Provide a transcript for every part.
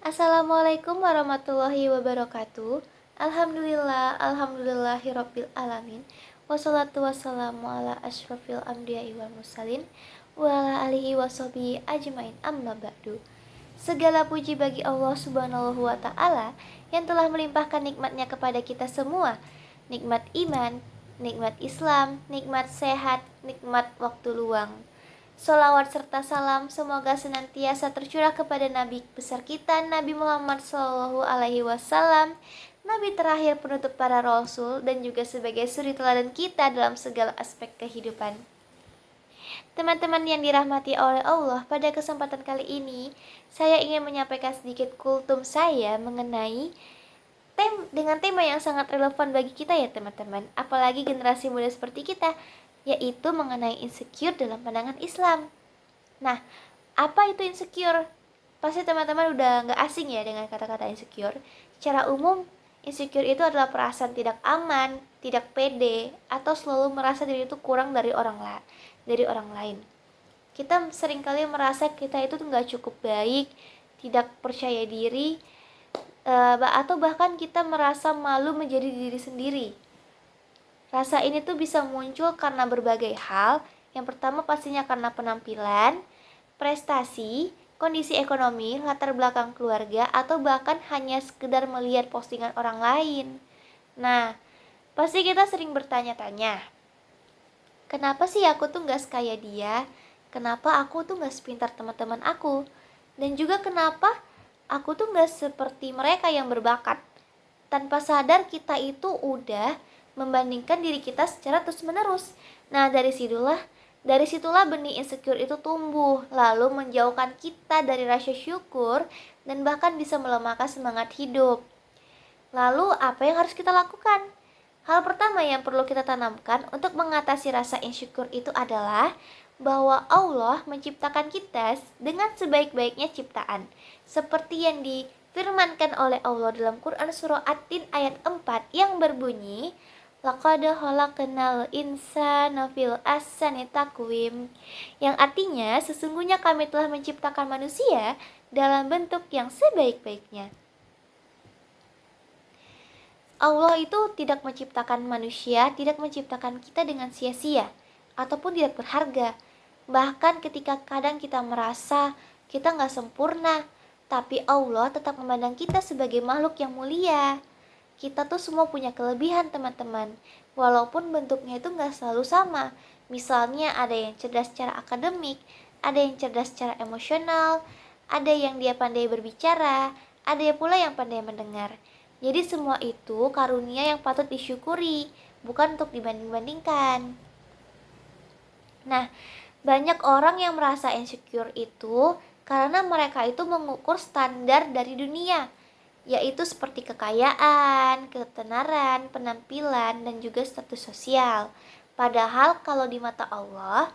Assalamualaikum warahmatullahi wabarakatuh. Alhamdulillahirabbil alamin. Wassalatu wassalamu ala asyrofil anbiya'i wal mursalin wa ala alihi washabihi ajmain, amma ba'du. Segala puji bagi Allah Subhanahu wa taala yang telah melimpahkan nikmatnya kepada kita semua. Nikmat iman, nikmat Islam, nikmat sehat, nikmat waktu luang. Sholawat serta salam semoga senantiasa tercurah kepada Nabi besar kita, Nabi Muhammad Shallallahu Alaihi Wasallam, Nabi terakhir penutup para rasul, dan juga sebagai suri teladan kita dalam segala aspek kehidupan. Teman-teman yang dirahmati oleh Allah, pada kesempatan kali ini saya ingin menyampaikan sedikit kultum saya mengenai dengan tema yang sangat relevan bagi kita ya teman-teman, apalagi generasi muda seperti kita, yaitu mengenai insecure dalam pandangan Islam. Nah, apa itu insecure? Pasti teman-teman udah gak asing ya dengan kata-kata insecure. Secara umum, insecure itu adalah perasaan tidak aman, tidak pede, atau selalu merasa diri itu kurang dari orang lain. Kita seringkali merasa kita itu gak cukup baik, tidak percaya diri, atau bahkan kita merasa malu menjadi diri sendiri. Rasa ini tuh bisa muncul karena berbagai hal. Yang pertama pastinya karena penampilan, prestasi, kondisi ekonomi, latar belakang keluarga, atau bahkan hanya sekedar melihat postingan orang lain. Nah, pasti kita sering bertanya-tanya, kenapa sih aku tuh gak sekaya dia? Kenapa aku tuh gak sepintar teman-teman aku? Dan juga kenapa aku tuh gak seperti mereka yang berbakat? Tanpa sadar kita itu udah membandingkan diri kita secara terus-menerus. Nah, dari situlah benih insecure itu tumbuh, lalu menjauhkan kita dari rasa syukur dan bahkan bisa melemahkan semangat hidup. Lalu, apa yang harus kita lakukan? Hal pertama yang perlu kita tanamkan untuk mengatasi rasa insecure itu adalah bahwa Allah menciptakan kita dengan sebaik-baiknya ciptaan, seperti yang difirmankan oleh Allah dalam Quran surah At-Tin ayat 4 yang berbunyi, laqad khalaqnal insana fil ahsani taqwim, yang artinya sesungguhnya kami telah menciptakan manusia dalam bentuk yang sebaik-baiknya. Allah itu tidak menciptakan manusia, tidak menciptakan kita dengan sia-sia ataupun tidak berharga. Bahkan ketika kadang kita merasa kita gak sempurna, tapi Allah tetap memandang kita sebagai makhluk yang mulia. Kita tuh semua punya kelebihan teman-teman, walaupun bentuknya itu gak selalu sama. Misalnya ada yang cerdas secara akademik, ada yang cerdas secara emosional, ada yang dia pandai berbicara, ada pula yang pandai mendengar. Jadi semua itu karunia yang patut disyukuri, bukan untuk dibanding-bandingkan. Nah, banyak orang yang merasa insecure itu karena mereka itu mengukur standar dari dunia, yaitu seperti kekayaan, ketenaran, penampilan, dan juga status sosial. Padahal kalau di mata Allah,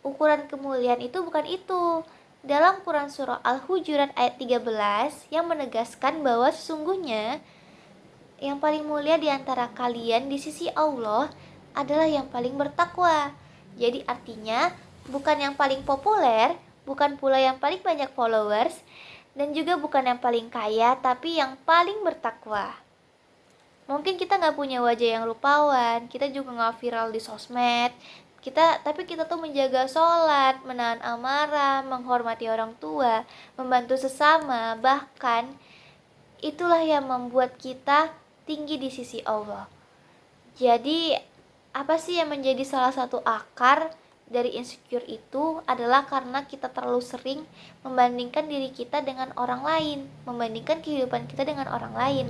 ukuran kemuliaan itu bukan itu. Dalam Quran surah Al-Hujurat ayat 13 yang menegaskan bahwa sesungguhnya yang paling mulia di antara kalian di sisi Allah adalah yang paling bertakwa. Jadi artinya bukan yang paling populer, bukan pula yang paling banyak followers, dan juga bukan yang paling kaya, tapi yang paling bertakwa. Mungkin kita gak punya wajah yang rupawan, kita juga gak viral di sosmed, tapi kita tuh menjaga sholat, menahan amarah, menghormati orang tua, membantu sesama, bahkan itulah yang membuat kita tinggi di sisi Allah. Jadi apa sih yang menjadi salah satu akar dari insecure itu adalah karena kita terlalu sering membandingkan diri kita dengan orang lain, membandingkan kehidupan kita dengan orang lain.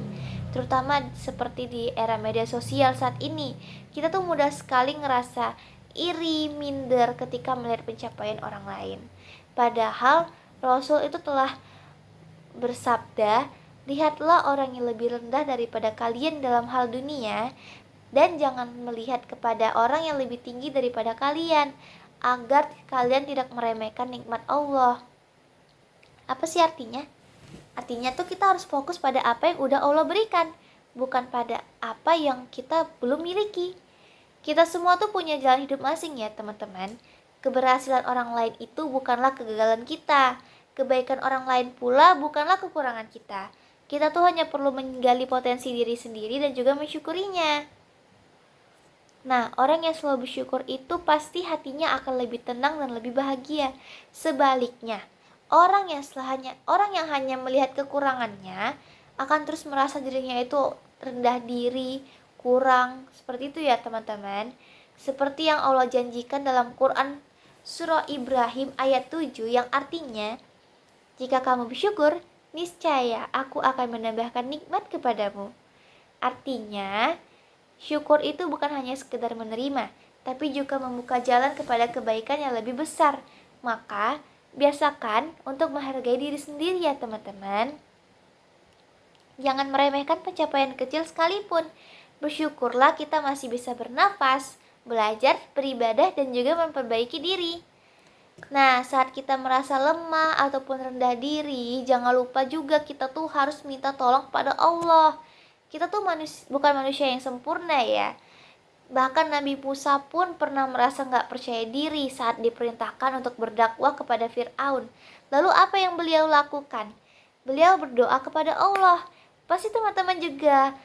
Terutama seperti di era media sosial saat ini, kita tuh mudah sekali ngerasa iri, minder ketika melihat pencapaian orang lain. Padahal Rasul itu telah bersabda, lihatlah orang yang lebih rendah daripada kalian dalam hal dunia, dan jangan melihat kepada orang yang lebih tinggi daripada kalian, agar kalian tidak meremehkan nikmat Allah. Apa sih artinya? Artinya tuh kita harus fokus pada apa yang udah Allah berikan, bukan pada apa yang kita belum miliki. Kita semua tuh punya jalan hidup masing ya teman-teman. Keberhasilan orang lain itu bukanlah kegagalan kita. Kebaikan orang lain pula bukanlah kekurangan kita. Kita tuh hanya perlu menggali potensi diri sendiri dan juga mensyukurinya. Nah, orang yang selalu bersyukur itu pasti hatinya akan lebih tenang dan lebih bahagia. Sebaliknya, orang yang hanya melihat kekurangannya akan terus merasa dirinya itu rendah diri, kurang. Seperti itu ya, teman-teman. Seperti yang Allah janjikan dalam Quran Surah Ibrahim ayat 7 yang artinya, jika kamu bersyukur, niscaya aku akan menambahkan nikmat kepadamu. Artinya, syukur itu bukan hanya sekedar menerima, tapi juga membuka jalan kepada kebaikan yang lebih besar. Maka, biasakan untuk menghargai diri sendiri ya teman-teman. Jangan meremehkan pencapaian kecil sekalipun. Bersyukurlah kita masih bisa bernafas, belajar, beribadah, dan juga memperbaiki diri. Nah, saat kita merasa lemah ataupun rendah diri, jangan lupa juga kita tuh harus minta tolong kepada Allah. Kita tuh bukan manusia yang sempurna ya. Bahkan Nabi Musa pun pernah merasa gak percaya diri saat diperintahkan untuk berdakwah kepada Fir'aun. Lalu apa yang beliau lakukan? Beliau berdoa kepada Allah. Pasti teman-teman juga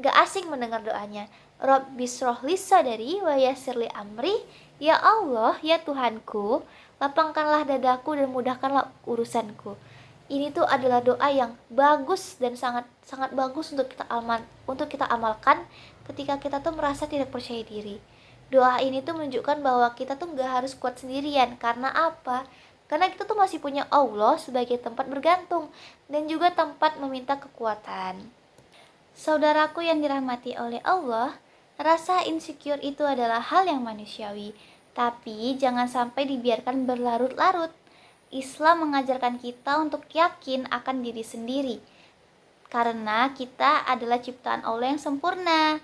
gak asing mendengar doanya. Rabbi shrahli sadri wa yassirli amri. Ya Allah, ya Tuhanku, lapangkanlah dadaku dan mudahkanlah urusanku. Ini tuh adalah doa yang bagus dan sangat bagus untuk kita amalkan ketika kita tuh merasa tidak percaya diri. Doa ini tuh menunjukkan bahwa kita tuh gak harus kuat sendirian. Karena apa? Karena kita tuh masih punya Allah sebagai tempat bergantung dan juga tempat meminta kekuatan. Saudaraku yang dirahmati oleh Allah, rasa insecure itu adalah hal yang manusiawi, tapi jangan sampai dibiarkan berlarut-larut. Islam mengajarkan kita untuk yakin akan diri sendiri, karena kita adalah ciptaan Allah yang sempurna.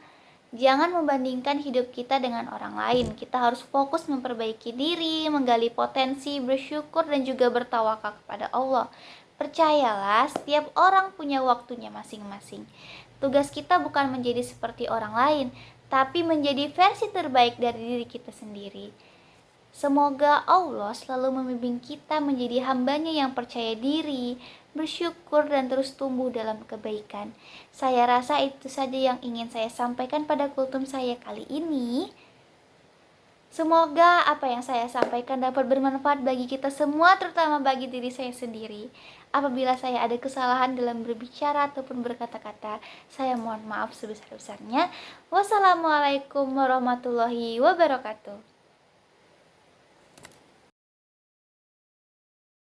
Jangan membandingkan hidup kita dengan orang lain. Kita harus fokus memperbaiki diri, menggali potensi, bersyukur, dan juga bertawakal kepada Allah. Percayalah, setiap orang punya waktunya masing-masing. Tugas kita bukan menjadi seperti orang lain, tapi menjadi versi terbaik dari diri kita sendiri. Semoga Allah selalu membimbing kita menjadi hambanya yang percaya diri, bersyukur, dan terus tumbuh dalam kebaikan. Saya rasa itu saja yang ingin saya sampaikan pada kultum saya kali ini. Semoga apa yang saya sampaikan dapat bermanfaat bagi kita semua, terutama bagi diri saya sendiri. Apabila saya ada kesalahan dalam berbicara ataupun berkata-kata, saya mohon maaf sebesar-besarnya. Wassalamualaikum warahmatullahi wabarakatuh.